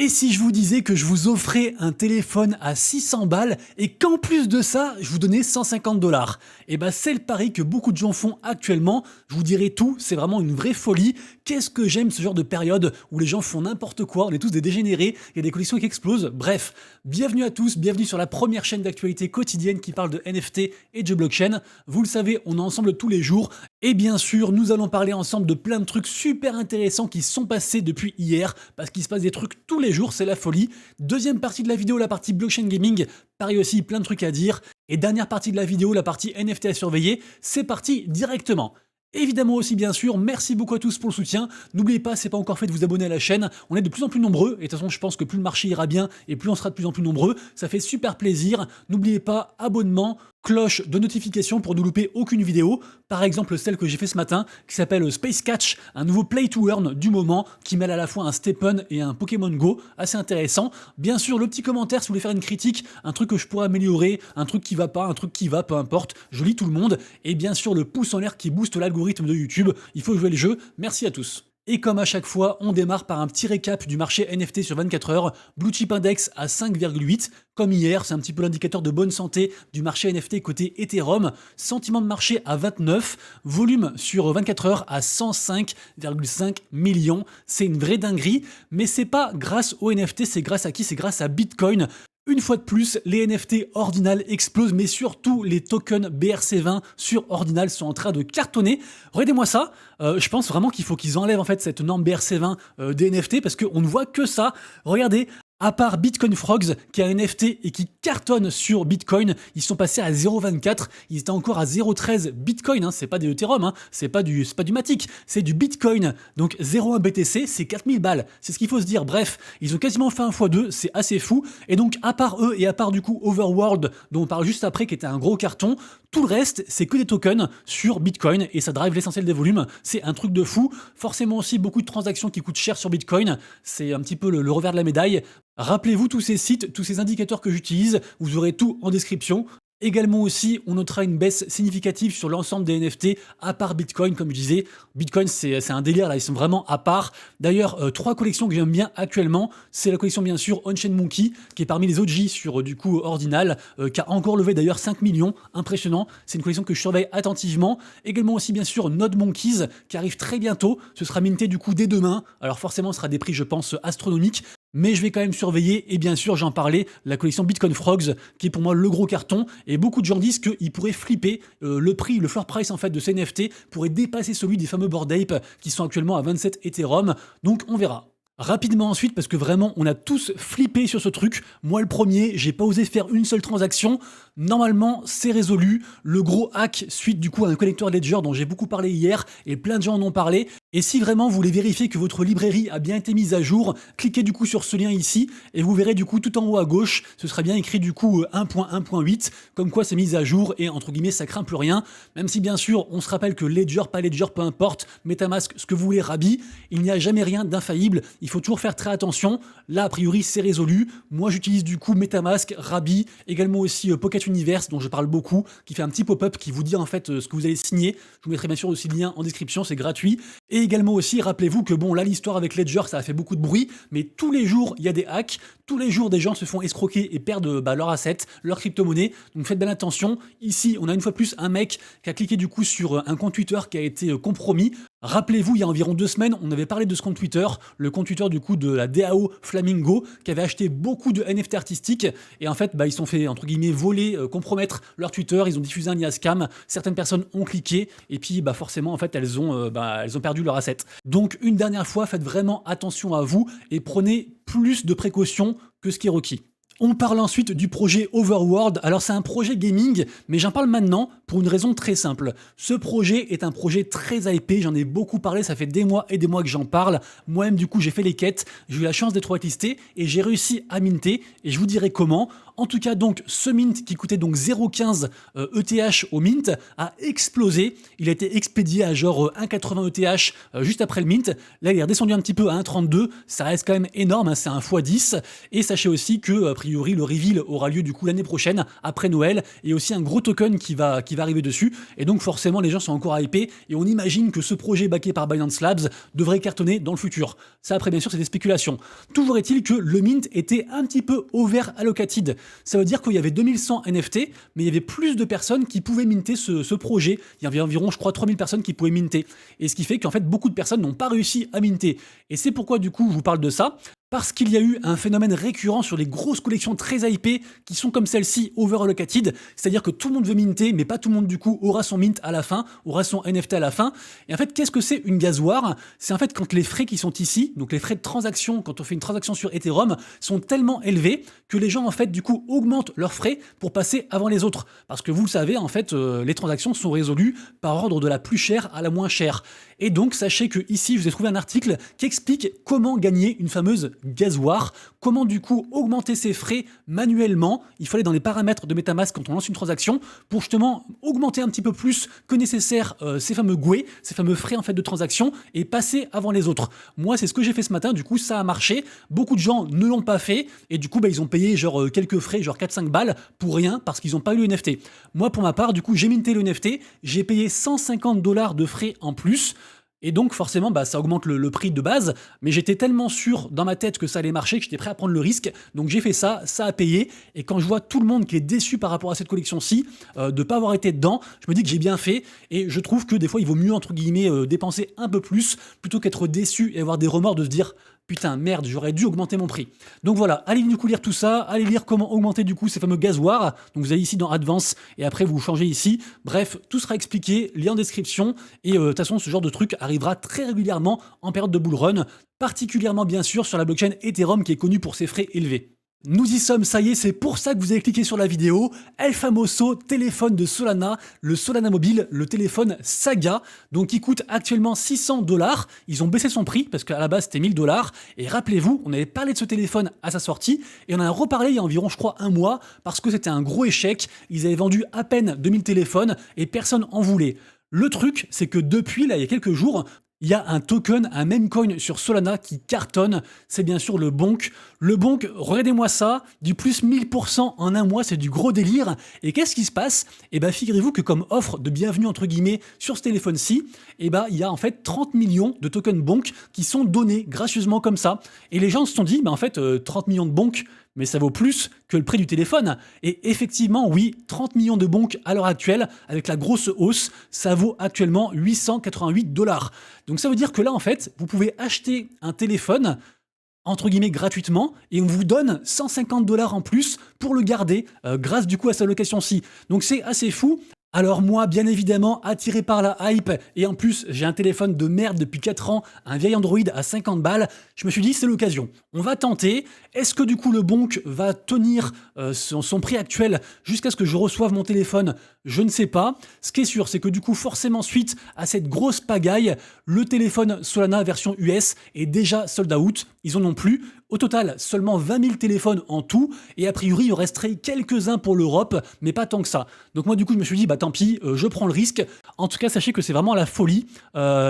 Et si je vous disais que je vous offrais un téléphone à 600 balles et qu'en plus de ça, je vous donnais 150 $? Et bah c'est le pari que beaucoup de gens font actuellement. Je vous dirai tout, c'est vraiment une vraie folie. Qu'est-ce que j'aime ce genre de période où les gens font n'importe quoi, on est tous des dégénérés, il y a des collections qui explosent. Bref, bienvenue à tous, bienvenue sur la première chaîne d'actualité quotidienne qui parle de NFT et de blockchain. Vous le savez, on est ensemble tous les jours. Et bien sûr, nous allons parler ensemble de plein de trucs super intéressants qui sont passés depuis hier, parce qu'il se passe des trucs tous les jours, c'est la folie. Deuxième partie de la vidéo, la partie blockchain gaming, pareil aussi, plein de trucs à dire. Et dernière partie de la vidéo, la partie NFT à surveiller, c'est parti directement. Évidemment aussi bien sûr, merci beaucoup à tous pour le soutien. N'oubliez pas, c'est pas encore fait de vous abonner à la chaîne. On est de plus en plus nombreux et de toute façon je pense que plus le marché ira bien et plus on sera de plus en plus nombreux. Ça fait super plaisir. N'oubliez pas, abonnement, cloche de notification pour ne louper aucune vidéo. Par exemple celle que j'ai fait ce matin qui s'appelle Space Catch, un nouveau play to earn du moment qui mêle à la fois un Stephen et un Pokémon Go, assez intéressant. Bien sûr le petit commentaire si vous voulez faire une critique, un truc que je pourrais améliorer, un truc qui va pas, un truc qui va, peu importe, je lis tout le monde. Et bien sûr le pouce en l'air qui booste l'algorithme de YouTube, il faut jouer le jeu, merci à tous. Et comme à chaque fois, on démarre par un petit récap du marché NFT sur 24 heures. Blue Chip Index à 5,8. Comme hier, c'est un petit peu l'indicateur de bonne santé du marché NFT côté Ethereum. Sentiment de marché à 29. Volume sur 24 heures à 105,5 millions. C'est une vraie dinguerie. Mais c'est pas grâce aux NFT, c'est grâce à qui? C'est grâce à Bitcoin. Une fois de plus, les NFT Ordinal explosent, mais surtout les tokens BRC20 sur Ordinal sont en train de cartonner. Regardez-moi ça, je pense vraiment qu'il faut qu'ils enlèvent en fait cette norme BRC20 des NFT parce qu'on ne voit que ça. Regardez, à part Bitcoin Frogs qui a un NFT et qui cartonne sur Bitcoin, ils sont passés à 0,24, ils étaient encore à 0,13 Bitcoin, hein, c'est pas des Ethereum, hein, c'est pas du Matic, c'est du Bitcoin. Donc 0,1 BTC, c'est 4000 balles, c'est ce qu'il faut se dire. Bref, ils ont quasiment fait un x2, c'est assez fou. Et donc à part eux et à part du coup Overworld, dont on parle juste après, qui était un gros carton, tout le reste, c'est que des tokens sur Bitcoin et ça drive l'essentiel des volumes. C'est un truc de fou. Forcément aussi beaucoup de transactions qui coûtent cher sur Bitcoin. C'est un petit peu le revers de la médaille. Rappelez-vous tous ces sites, tous ces indicateurs que j'utilise. Vous aurez tout en description. Également aussi, on notera une baisse significative sur l'ensemble des NFT, à part Bitcoin, comme je disais. Bitcoin, c'est un délire, là, ils sont vraiment à part. D'ailleurs, 3 collections que j'aime bien actuellement, c'est la collection, bien sûr, On-Chain Monkey, qui est parmi les OG sur, du coup, Ordinal, qui a encore levé, d'ailleurs, 5 millions, impressionnant. C'est une collection que je surveille attentivement. Également aussi, bien sûr, Node Monkeys, qui arrive très bientôt. Ce sera minté, du coup, dès demain. Alors forcément, ce sera des prix, je pense, astronomiques. Mais je vais quand même surveiller, et bien sûr j'en parlais, la collection Bitcoin Frogs, qui est pour moi le gros carton, et beaucoup de gens disent qu'ils pourraient flipper, le prix, le floor price en fait de ces NFT pourrait dépasser celui des fameux Bored Ape, qui sont actuellement à 27 Ethereum, donc on verra. Rapidement ensuite, parce que vraiment on a tous flippé sur ce truc, moi le premier, j'ai pas osé faire une seule transaction, normalement c'est résolu, le gros hack suite du coup à un collector Ledger dont j'ai beaucoup parlé hier, et plein de gens en ont parlé, et si vraiment vous voulez vérifier que votre librairie a bien été mise à jour, cliquez du coup sur ce lien ici, et vous verrez du coup tout en haut à gauche, ce sera bien écrit du coup 1.1.8, comme quoi c'est mis à jour, et entre guillemets ça craint plus rien, même si bien sûr on se rappelle que Ledger, pas Ledger, peu importe, Metamask, ce que vous voulez, Rabi, il n'y a jamais rien d'infaillible, il faut toujours faire très attention. Là, a priori, c'est résolu. Moi, j'utilise du coup Metamask, Rabi, également aussi Pocket Universe, dont je parle beaucoup, qui fait un petit pop-up qui vous dit en fait ce que vous allez signer. Je vous mettrai bien sûr aussi le lien en description, c'est gratuit. Et également aussi, rappelez-vous que bon, là, l'histoire avec Ledger, ça a fait beaucoup de bruit, mais tous les jours, il y a des hacks. Tous les jours, des gens se font escroquer et perdent leur asset, leur crypto-monnaie. Donc faites bien attention. Ici, on a une fois plus un mec qui a cliqué du coup sur un compte Twitter qui a été compromis. Rappelez-vous, il y a environ 2 semaines, on avait parlé de ce compte Twitter, le compte Twitter du coup de la DAO Flamingo, qui avait acheté beaucoup de NFT artistiques, et en fait, ils se sont fait, entre guillemets, voler, compromettre leur Twitter, ils ont diffusé un IA scam, certaines personnes ont cliqué, et puis forcément, en fait, elles ont perdu leur asset. Donc, une dernière fois, faites vraiment attention à vous, et prenez plus de précautions que ce qui est requis. On parle ensuite du projet Overworld. Alors c'est un projet gaming, mais j'en parle maintenant pour une raison très simple. Ce projet est un projet très hypé, j'en ai beaucoup parlé, ça fait des mois et des mois que j'en parle. Moi-même du coup j'ai fait les quêtes, j'ai eu la chance d'être whitelisté et j'ai réussi à minter, et je vous dirai comment. En tout cas, donc, ce mint qui coûtait donc 0,15 ETH au mint a explosé. Il a été expédié à genre 1,80 ETH juste après le mint. Là, il est redescendu un petit peu à 1,32. Ça reste quand même énorme, hein, c'est un x10. Et sachez aussi que, a priori, le reveal aura lieu du coup l'année prochaine, après Noël. Et aussi un gros token qui va arriver dessus. Et donc, forcément, les gens sont encore hypés. Et on imagine que ce projet backé par Binance Labs devrait cartonner dans le futur. Ça, après, bien sûr, c'est des spéculations. Toujours est-il que le mint était un petit peu over-allocated. Ça veut dire qu'il y avait 2100 NFT, mais il y avait plus de personnes qui pouvaient minter ce projet. Il y avait environ, je crois, 3000 personnes qui pouvaient minter. Et ce qui fait qu'en fait, beaucoup de personnes n'ont pas réussi à minter. Et c'est pourquoi, du coup, je vous parle de ça. Parce qu'il y a eu un phénomène récurrent sur les grosses collections très hypées qui sont comme celle-ci over-allocated, c'est-à-dire que tout le monde veut minter, mais pas tout le monde du coup aura son mint à la fin, aura son NFT à la fin. Et en fait, qu'est-ce que c'est une gasoire? C'est en fait quand les frais qui sont ici, donc les frais de transaction, quand on fait une transaction sur Ethereum, sont tellement élevés que les gens en fait du coup augmentent leurs frais pour passer avant les autres. Parce que vous le savez, en fait, les transactions sont résolues par ordre de la plus chère à la moins chère. Et donc, sachez que ici, je vous ai trouvé un article qui explique comment gagner une fameuse gasoire, comment du coup augmenter ses frais manuellement. Il faut aller dans les paramètres de MetaMask quand on lance une transaction pour justement augmenter un petit peu plus que nécessaire ces fameux GUE, ces fameux frais en fait de transaction et passer avant les autres. Moi, c'est ce que j'ai fait ce matin, du coup ça a marché. Beaucoup de gens ne l'ont pas fait et du coup ils ont payé genre quelques frais, genre 4-5 balles pour rien parce qu'ils n'ont pas eu le NFT. Moi pour ma part, du coup j'ai minté le NFT, j'ai payé 150 $ de frais en plus. Et donc forcément, ça augmente le prix de base, mais j'étais tellement sûr dans ma tête que ça allait marcher que j'étais prêt à prendre le risque. Donc j'ai fait ça, ça a payé. Et quand je vois tout le monde qui est déçu par rapport à cette collection-ci, de ne pas avoir été dedans, je me dis que j'ai bien fait. Et je trouve que des fois, il vaut mieux, entre guillemets, dépenser un peu plus plutôt qu'être déçu et avoir des remords de se dire putain, merde, j'aurais dû augmenter mon prix. Donc voilà, allez du coup lire tout ça, allez lire comment augmenter du coup ces fameux gasoirs. Donc vous allez ici dans Advance et après vous changez ici. Bref, tout sera expliqué, lien en description. Et de toute façon, ce genre de truc arrivera très régulièrement en période de bull run, particulièrement bien sûr sur la blockchain Ethereum qui est connue pour ses frais élevés. Nous y sommes, ça y est, c'est pour ça que vous avez cliqué sur la vidéo. El Famoso téléphone de Solana, le Solana Mobile, le téléphone Saga, donc qui coûte actuellement 600 $. Ils ont baissé son prix parce qu'à la base c'était 1000 $. Et rappelez-vous, on avait parlé de ce téléphone à sa sortie et on en a reparlé il y a environ, je crois, un mois parce que c'était un gros échec. Ils avaient vendu à peine 2000 téléphones et personne en voulait. Le truc, c'est que depuis, là, il y a quelques jours, il y a un token, un meme coin sur Solana qui cartonne, c'est bien sûr le Bonk. Le Bonk, regardez-moi ça, du plus 1000% en un mois, c'est du gros délire. Et qu'est-ce qui se passe? Eh bien, figurez-vous que comme offre de bienvenue, entre guillemets, sur ce téléphone-ci, eh ben, il y a en fait 30 millions de tokens Bonk qui sont donnés gracieusement comme ça. Et les gens se sont dit, en fait, 30 millions de Bonk, mais ça vaut plus que le prix du téléphone. Et effectivement, oui, 30 millions de bonk à l'heure actuelle, avec la grosse hausse, ça vaut actuellement 888 $. Donc ça veut dire que là, en fait, vous pouvez acheter un téléphone entre guillemets gratuitement et on vous donne 150 $ en plus pour le garder grâce du coup à sa location-ci. Donc c'est assez fou. Alors moi, bien évidemment, attiré par la hype, et en plus j'ai un téléphone de merde depuis 4 ans, un vieil Android à 50 balles, je me suis dit c'est l'occasion. On va tenter. Est-ce que du coup le Bonk va tenir son prix actuel jusqu'à ce que je reçoive mon téléphone? Je ne sais pas. Ce qui est sûr, c'est que du coup forcément suite à cette grosse pagaille, le téléphone Solana version US est déjà sold out. Ils en ont plus. Au total, seulement 20 000 téléphones en tout, et a priori, il en resterait quelques-uns pour l'Europe, mais pas tant que ça. Donc moi, du coup, je me suis dit, tant pis, je prends le risque. En tout cas, sachez que c'est vraiment la folie.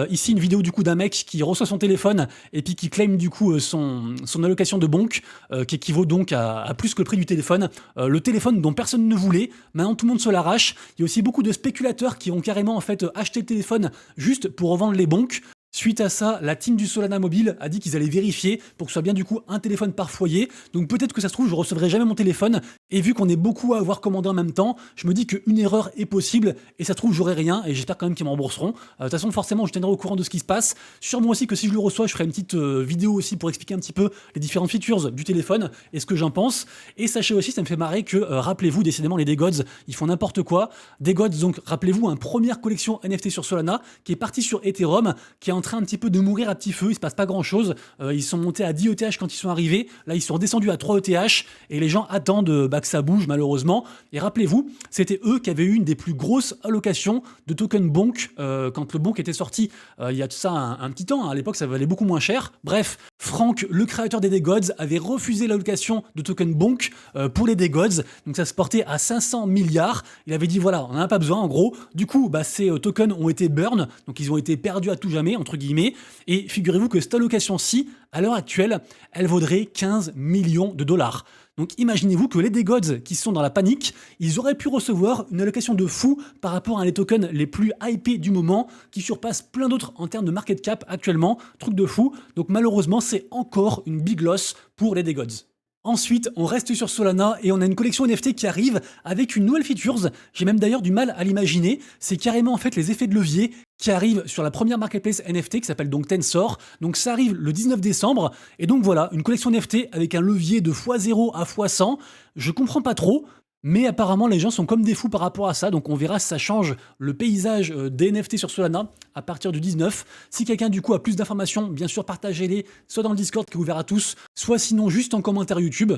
Ici, une vidéo du coup d'un mec qui reçoit son téléphone et puis qui claim du coup son allocation de Bonk, qui équivaut donc à plus que le prix du téléphone. Le téléphone dont personne ne voulait, maintenant tout le monde se l'arrache. Il y a aussi beaucoup de spéculateurs qui ont carrément en fait acheté le téléphone juste pour revendre les Bonk. Suite à ça, la team du Solana Mobile a dit qu'ils allaient vérifier pour que ce soit bien du coup un téléphone par foyer. Donc peut-être que ça se trouve, je recevrai jamais mon téléphone. Et vu qu'on est beaucoup à avoir commandé en même temps, je me dis qu'une erreur est possible et ça se trouve, j'aurai rien et j'espère quand même qu'ils me rembourseront. De toute façon, forcément, je tiendrai au courant de ce qui se passe. Sûrement aussi que si je le reçois, je ferai une petite vidéo aussi pour expliquer un petit peu les différentes features du téléphone et ce que j'en pense. Et sachez aussi, ça me fait marrer que, rappelez-vous, décidément, les Degods, ils font n'importe quoi. Degods, donc, rappelez-vous, une première collection NFT sur Solana qui est partie sur Ethereum, qui est en train un petit peu de mourir à petit feu, il se passe pas grand chose. Ils sont montés à 10 ETH quand ils sont arrivés, là ils sont redescendus à 3 ETH et les gens attendent que ça bouge malheureusement. Et rappelez-vous, c'était eux qui avaient eu une des plus grosses allocations de tokens Bonk quand le Bonk était sorti il y a de ça un petit temps, à l'époque ça valait beaucoup moins cher. Bref, Frank, le créateur des Degods, avait refusé l'allocation de tokens Bonk pour les Degods, donc ça se portait à 500 milliards. Il avait dit voilà, on n'en a pas besoin en gros. Du coup, ces tokens ont été burn, donc ils ont été perdus à tout jamais, entre guillemets. Et figurez-vous que cette allocation-ci, à l'heure actuelle, elle vaudrait 15 millions de dollars. Donc imaginez-vous que les Degods qui sont dans la panique, ils auraient pu recevoir une allocation de fou par rapport à les tokens les plus hypés du moment, qui surpassent plein d'autres en termes de market cap actuellement, truc de fou. Donc malheureusement, c'est encore une big loss pour les Degods. Ensuite, on reste sur Solana et on a une collection NFT qui arrive avec une nouvelle feature. J'ai même d'ailleurs du mal à l'imaginer. C'est carrément en fait les effets de levier qui arrivent sur la première marketplace NFT qui s'appelle donc Tensor. Donc ça arrive le 19 décembre. Et donc voilà, une collection NFT avec un levier de x0 à x100. Je comprends pas trop. Mais apparemment, les gens sont comme des fous par rapport à ça, donc on verra si ça change le paysage des NFT sur Solana à partir du 19. Si quelqu'un du coup a plus d'informations, bien sûr partagez-les, soit dans le Discord qui est ouvert à tous, soit sinon juste en commentaire YouTube.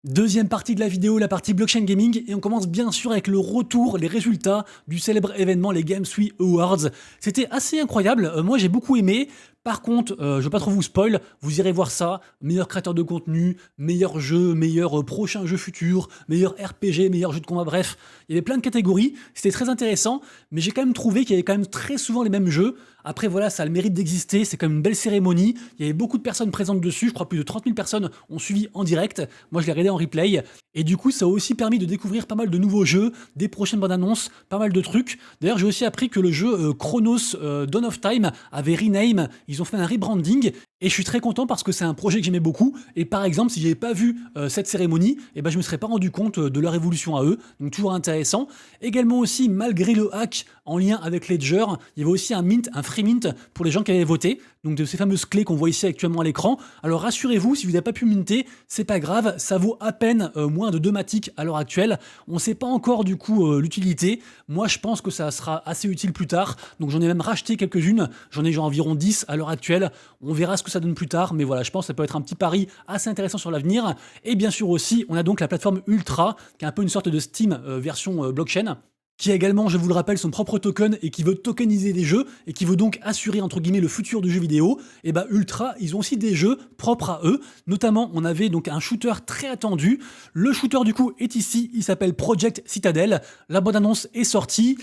Deuxième partie de la vidéo, la partie blockchain gaming, et on commence bien sûr avec le retour, les résultats du célèbre événement, les GamesWe Awards. C'était assez incroyable, moi j'ai beaucoup aimé. Par contre, je ne vais pas trop vous spoil, vous irez voir ça, meilleur créateur de contenu, meilleur jeu, meilleur prochain jeu futur, meilleur RPG, meilleur jeu de combat, bref, il y avait plein de catégories, c'était très intéressant, mais j'ai quand même trouvé qu'il y avait quand même très souvent les mêmes jeux. Après voilà, ça a le mérite d'exister, c'est quand même une belle cérémonie, il y avait beaucoup de personnes présentes dessus, je crois plus de 30 000 personnes ont suivi en direct, moi je l'ai regardé en replay, et du coup ça a aussi permis de découvrir pas mal de nouveaux jeux, des prochaines bandes annonces, pas mal de trucs. D'ailleurs j'ai aussi appris que le jeu Chronos Dawn of Time avait rename, ils ont fait un rebranding, et je suis très content parce que c'est un projet que j'aimais beaucoup, et par exemple si j'avais pas vu cette cérémonie, je me serais pas rendu compte de leur évolution à eux, donc toujours intéressant. Également aussi, malgré le hack en lien avec Ledger, il y avait aussi un mint, un free mint pour les gens qui avaient voté, donc de ces fameuses clés qu'on voit ici actuellement à l'écran. Alors rassurez-vous, si vous n'avez pas pu minter, c'est pas grave, ça vaut à peine moins de 2 matiques à l'heure actuelle. On sait pas encore du coup l'utilité, moi je pense que ça sera assez utile plus tard, donc j'en ai même racheté quelques-unes, j'en ai genre environ 10 à l'heure actuelle, on verra ce que ça donne plus tard, mais voilà, je pense que ça peut être un petit pari assez intéressant sur l'avenir. Et bien sûr aussi, on a donc la plateforme Ultra, qui est un peu une sorte de Steam version blockchain, qui a également, je vous le rappelle, son propre token et qui veut tokeniser des jeux et qui veut donc assurer entre guillemets le futur du jeu vidéo. Et Ultra, ils ont aussi des jeux propres à eux. Notamment, on avait donc un shooter très attendu. Le shooter du coup est ici, il s'appelle Project Citadel. La bonne annonce est sortie.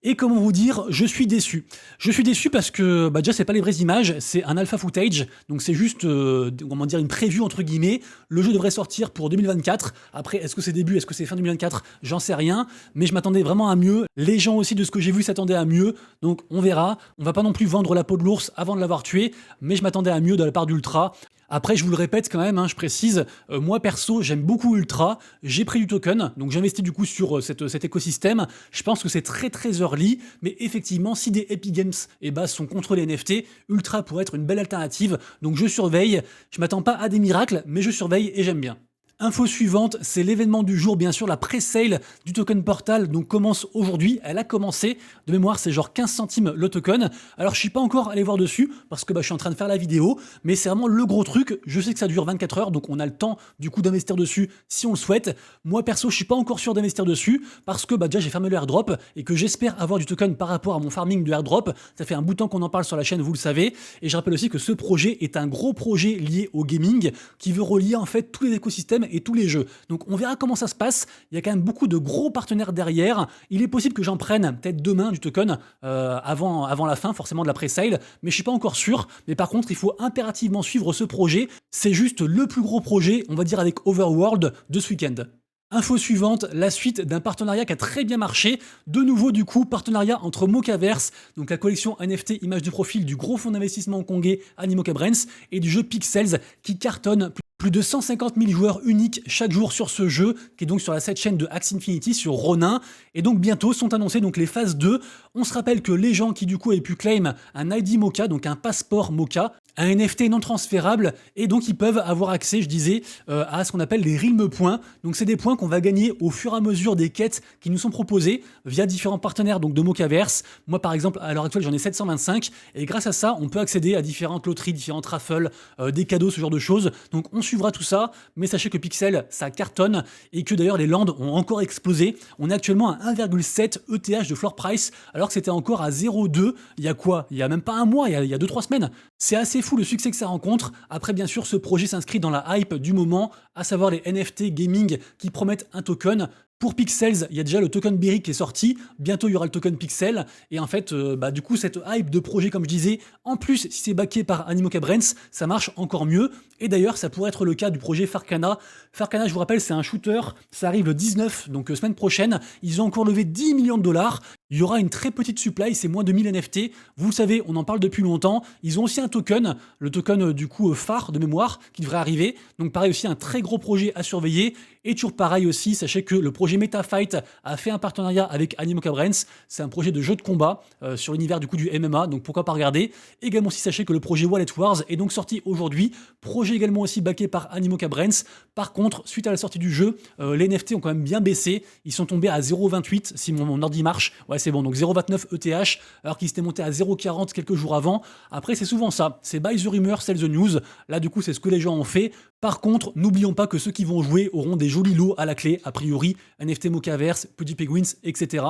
Et comment vous dire, je suis déçu. Je suis déçu parce que déjà c'est pas les vraies images, c'est un alpha footage, donc c'est juste comment dire une preview entre guillemets. Le jeu devrait sortir pour 2024. Après, est-ce que c'est début, est-ce que c'est fin 2024, j'en sais rien, mais je m'attendais vraiment à mieux. Les gens aussi de ce que j'ai vu s'attendaient à mieux, donc on verra. On va pas non plus vendre la peau de l'ours avant de l'avoir tué, mais je m'attendais à mieux de la part d'Ultra. Après, je vous le répète quand même, je précise, moi perso, j'aime beaucoup Ultra, j'ai pris du token, donc j'investis du coup sur cet écosystème. Je pense que c'est très très early, mais effectivement, si des Epic Games sont contre les NFT, Ultra pourrait être une belle alternative, donc je surveille. Je m'attends pas à des miracles, mais je surveille et j'aime bien. Info suivante, c'est l'événement du jour, bien sûr, la pré-sale du token Portal, donc commence aujourd'hui, elle a commencé, de mémoire c'est genre 15 centimes le token, alors je suis pas encore allé voir dessus, parce que je suis en train de faire la vidéo, mais c'est vraiment le gros truc, je sais que ça dure 24 heures, donc on a le temps du coup d'investir dessus si on le souhaite. Moi perso, je suis pas encore sûr d'investir dessus, parce que déjà j'ai fermé le airdrop, et que j'espère avoir du token par rapport à mon farming de airdrop, ça fait un bout de temps qu'on en parle sur la chaîne, vous le savez, et je rappelle aussi que ce projet est un gros projet lié au gaming, qui veut relier en fait tous les écosystèmes et tous les jeux. Donc on verra comment ça se passe. Il y a quand même beaucoup de gros partenaires derrière. Il est possible que j'en prenne peut-être demain du token avant la fin forcément de la pré-sale, mais je suis pas encore sûr. Mais par contre, il faut impérativement suivre ce projet. C'est juste le plus gros projet, on va dire avec Overworld de ce week-end. Info suivante, la suite d'un partenariat qui a très bien marché. De nouveau, du coup, partenariat entre Mocaverse, donc la collection NFT image de profil du gros fonds d'investissement hongkongais Animoca Brands, et du jeu Pixels qui cartonne. Plus de 150 000 joueurs uniques chaque jour sur ce jeu, qui est donc sur la cette chaîne de Axie Infinity sur Ronin. Et donc bientôt sont annoncées donc les phases 2. On se rappelle que les gens qui du coup avaient pu claim un ID Mocha, donc un passeport Mocha, un NFT non transférable, et donc ils peuvent avoir accès, je disais, à ce qu'on appelle les Realm points. Donc c'est des points qu'on va gagner au fur et à mesure des quêtes qui nous sont proposées via différents partenaires donc de Mocaverse. Moi par exemple, à l'heure actuelle, j'en ai 725, et grâce à ça, on peut accéder à différentes loteries, différentes raffles, des cadeaux, ce genre de choses. Donc on suivra tout ça, mais sachez que Pixel, ça cartonne, et que d'ailleurs les lands ont encore explosé. On est actuellement à 1,7 ETH de floor price, alors que c'était encore à 0,2 il y a quoi? Il y a même pas un mois, il y a 2-3 semaines. C'est assez fou le succès que ça rencontre. Après, bien sûr, ce projet s'inscrit dans la hype du moment, à savoir les NFT gaming qui promettent un token. Pour Pixels, il y a déjà le token Berry qui est sorti, bientôt il y aura le token Pixel, et en fait, du coup, cette hype de projet, comme je disais, en plus, si c'est backé par Animoca Brands, ça marche encore mieux, et d'ailleurs, ça pourrait être le cas du projet Farcana. Farcana, je vous rappelle, c'est un shooter, ça arrive le 19, donc semaine prochaine, ils ont encore levé 10 millions de dollars, il y aura une très petite supply, c'est moins de 1000 NFT, vous le savez, on en parle depuis longtemps, ils ont aussi un token, le token du coup phare de mémoire, qui devrait arriver, donc pareil aussi un très gros projet à surveiller, et toujours pareil aussi, sachez que le projet MetaFight a fait un partenariat avec Animoca Brands, c'est un projet de jeu de combat sur l'univers du coup du MMA, donc pourquoi pas regarder. Également aussi sachez que le projet Wallet Wars est donc sorti aujourd'hui, projet également aussi backé par Animoca Brands. Par contre, suite à la sortie du jeu, les NFT ont quand même bien baissé, ils sont tombés à 0,28 si mon ordi marche, ouais c'est bon, donc 0,29 ETH, alors qu'ils s'étaient montés à 0,40 quelques jours avant. Après c'est souvent ça, c'est buy the rumor, sell the news, là du coup c'est ce que les gens ont fait. Par contre, n'oublions pas que ceux qui vont jouer auront des jolis lots à la clé, a priori, NFT Mocaverse, Pudgy Penguins, etc.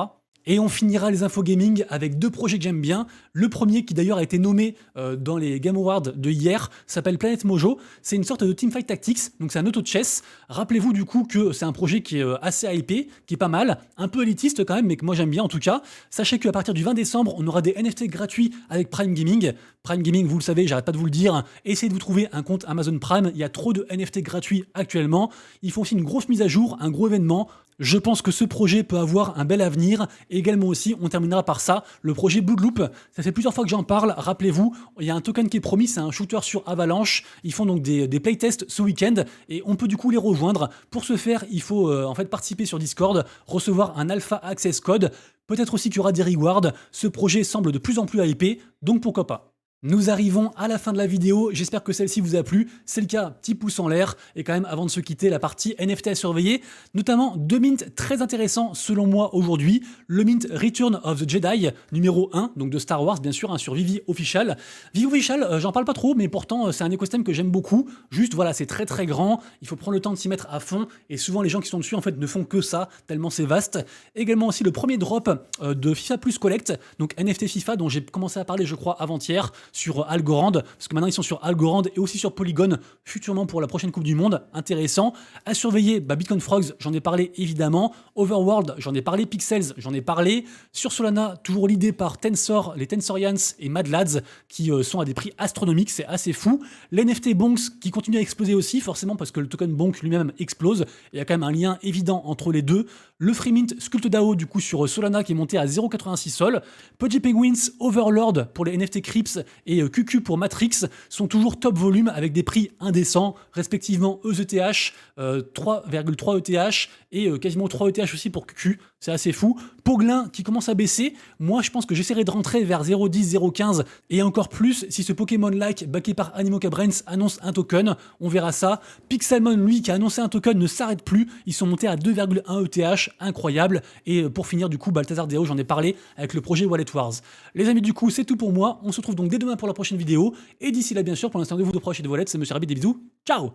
Et on finira les infos gaming avec deux projets que j'aime bien. Le premier, qui d'ailleurs a été nommé dans les Game Awards de hier, s'appelle Planet Mojo. C'est une sorte de teamfight tactics, donc c'est un auto-chess. Rappelez-vous du coup que c'est un projet qui est assez hypé, qui est pas mal, un peu élitiste quand même, mais que moi j'aime bien en tout cas. Sachez qu'à partir du 20 décembre, on aura des NFT gratuits avec Prime Gaming. Prime Gaming, vous le savez, j'arrête pas de vous le dire, essayez de vous trouver un compte Amazon Prime, il y a trop de NFT gratuits actuellement. Ils font aussi une grosse mise à jour, un gros événement. Je pense que ce projet peut avoir un bel avenir. Et également aussi, on terminera par ça, le projet Bloodloop. Ça fait plusieurs fois que j'en parle, rappelez-vous, il y a un token qui est promis, c'est un shooter sur Avalanche. Ils font donc des playtests ce week-end et on peut du coup les rejoindre. Pour ce faire, il faut en fait participer sur Discord, recevoir un Alpha Access Code. Peut-être aussi qu'il y aura des rewards. Ce projet semble de plus en plus hypé, donc pourquoi pas. Nous arrivons à la fin de la vidéo, j'espère que celle-ci vous a plu, c'est le cas, petit pouce en l'air, et quand même avant de se quitter, la partie NFT à surveiller, notamment deux mints très intéressants selon moi aujourd'hui, le mint Return of the Jedi numéro 1, donc de Star Wars bien sûr, hein, sur Vivi Official. Vivi Official, j'en parle pas trop, mais pourtant c'est un écosystème que j'aime beaucoup, juste voilà, c'est très très grand, il faut prendre le temps de s'y mettre à fond, et souvent les gens qui sont dessus en fait ne font que ça, tellement c'est vaste. Également aussi le premier drop de FIFA Plus Collect, donc NFT FIFA dont j'ai commencé à parler je crois avant-hier, sur Algorand, parce que maintenant ils sont sur Algorand et aussi sur Polygon, futurement pour la prochaine Coupe du Monde, intéressant. À surveiller, Bitcoin Frogs, j'en ai parlé évidemment, Overworld, j'en ai parlé, Pixels, j'en ai parlé, sur Solana, toujours l'idée par Tensor, les Tensorians et Mad Lads, qui sont à des prix astronomiques, c'est assez fou. L'NFT Bonks qui continue à exploser aussi, forcément parce que le token Bonk lui-même explose, il y a quand même un lien évident entre les deux. Le free mint Sculpt DAO du coup sur Solana qui est monté à 0,86 Sol. Pudgy Penguins, Overlord pour les NFT Crips et QQ pour Matrix sont toujours top volume avec des prix indécents, respectivement ETH, 3,3 ETH et quasiment 3 ETH aussi pour QQ, c'est assez fou. Poglin qui commence à baisser, moi je pense que j'essaierai de rentrer vers 0,10, 0,15 et encore plus si ce Pokémon-like backé par Animoca Brands annonce un token, on verra ça. Pixelmon lui qui a annoncé un token ne s'arrête plus, ils sont montés à 2,1 ETH, incroyable. Et pour finir du coup Balthazar Deo, j'en ai parlé avec le projet Wallet Wars. Les amis du coup c'est tout pour moi, on se retrouve donc dès demain pour la prochaine vidéo, et d'ici là bien sûr pour l'instant de vous de proche et de Wallet, c'est Monsieur Rabbit, des bisous, ciao.